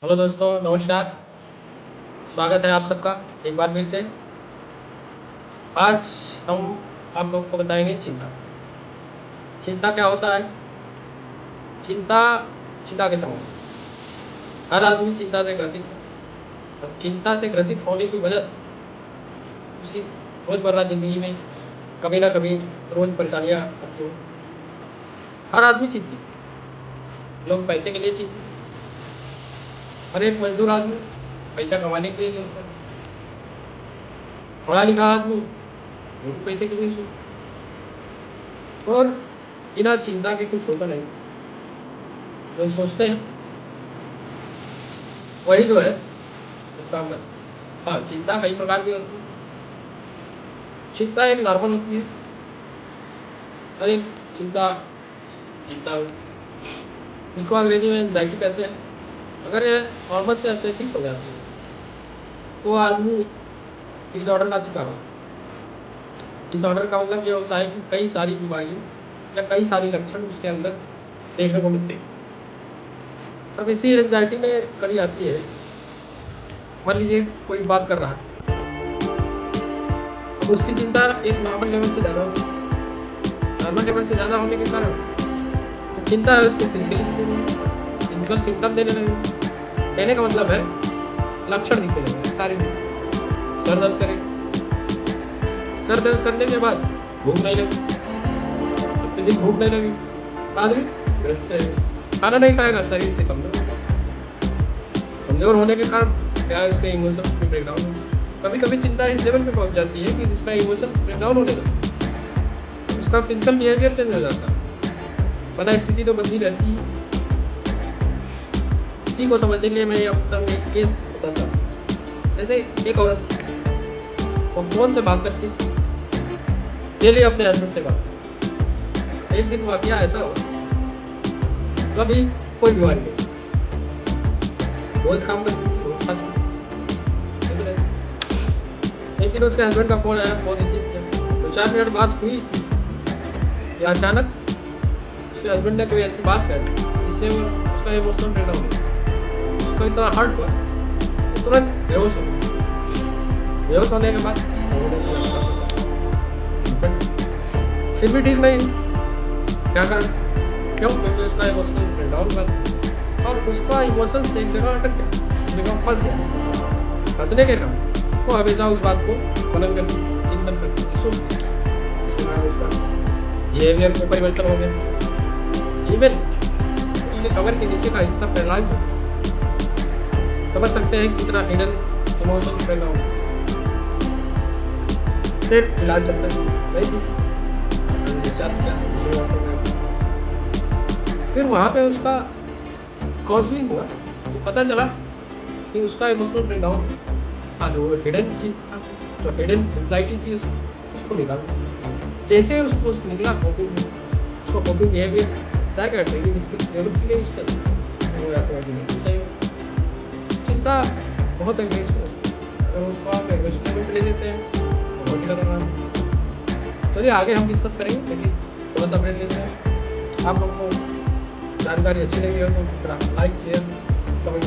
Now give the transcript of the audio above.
Hello दोस्तों, नमस्कार। स्वागत है आप सबका एक बार फिर से। आज हम आप लोग को बताएंगे चिंता। चिंता क्या होता है? चिंता चिंता के समय हर आदमी चिंता से ग्रसित है। और चिंता से ग्रसित होने की वजह से उसकी रोजमर्रा जिंदगी में कभी ना कभी रोज परेशानियां आती हैं। हर आदमी चिंतित है। लोग पैसे के लिए चिंतित हैं। हर एक मजदूर आदमी पैसा कमाने के लिए होता है। पढ़ा लिखा आदमी वो भी पैसे के लिए सोचता है। और बिना चिंता के कुछ होता नहीं। जो सोचते हैं वही जो है उसका हाँ, चिंता कई प्रकार की होती है। चिंता एक नॉर्मल होती है। हर एक चिंता चिंता इसको अंग्रेजी में एंजाइटी कहते हैं। अगर ये नॉर्मल से अत्यधिक हो जाती है तो आदमी डिसऑर्डर का शिकार होता है। डिसऑर्डर का मतलब ये होता है कि कई सारी बीमारियां या कई सारी लक्षण उसके अंदर देखने को मिलते हैं। अब इसी एंजाइटी में कड़ी आती है। मान लीजिए कोई बात कर रहा है, अब उसकी चिंता एक नॉर्मल लेवल से ज़्यादा होती है। नॉर्मल लेवल से ज़्यादा होने के कारण तो चिंता है उसको फिजिकल सिम्टम देने लगे। कहने का मतलब है लक्षण दिखने लगे सारे सर दर्द करे। सर दर्द करने के बाद भूख नहीं लगी, अत्यधिक भूख नहीं लगी, आदमी ग्रस्त रहेगा, खाना नहीं खाएगा, शरीर से कमजोर होने के कारण क्या है उसके इमोशन ब्रेकडाउन। कभी कभी चिंता इस लेवल पे पहुंच जाती है कि जिसका इमोशन ब्रेकडाउन होने लगता है, उसका फिजिकल बिहेवियर चेंज हो जाता है। पता स्थिति तो बदली रहती है। इसी को समझने के लिए मैं अब एक केस बताता हूँ। जैसे एक औरत वो फोन से बात करती डेली अपने हस्बैंड से बात। एक दिन वाकया ऐसा हो, कभी कोई बीमारी नहीं, रोज काम करती रोज खाती। एक दिन उसके हस्बैंड का फोन आया, फोन रिसीव किया। 2-4 मिनट बात हुई कि अचानक उसके हस्बैंड ने कोई ऐसी बात कर जिससे वो उसका इमोशनल ब्रेकडाउन हो गया। उसको इतना हर्ट हुआ, तुरंत बेहोश हो गया। बेहोश होने के बाद फिर भी ठीक नहीं। क्या कारण? क्यों? क्योंकि उसका इमोशनल ब्रेकडाउन हुआ और उसका इमोशन एक जगह अटक गया, एक जगह फंस गया। फंसने के कारण वो हमेशा उस बात को मनन करती, चिंतन करती, सोचती। बिहेवियर में परिवर्तन हो गया। इवन उसके कवर के नीचे का हिस्सा पैरालाइज हो गया। समझ सकते हैं कितना हिडन इमोशन ब्रेकडाउन। फिर इलाज चलता है, नहीं डिस्चार्ज किया। फिर वहाँ पे उसका काउंसलिंग हुआ तो पता चला कि उसका इमोशनल ब्रेकडाउन जो हिडन चीज था, जो हिडन एंजाइटी थी उसको निकाला। जैसे उसको निकला कॉपिंग, उसको कॉपिंग बिहेवियर तय करते हैं कि इसके डेवलप के लिए उसका चिंता बहुत एंगेज हो। अगर उसको आप एंगेजमेंट ले लेते हैं तो बहुत ही खतरनाक। चलिए आगे हम डिस्कस करेंगे, लेकिन थोड़ा सा ब्रेक लेते हैं। आप लोग को जानकारी अच्छी लगी हो तो लाइक शेयर कमेंट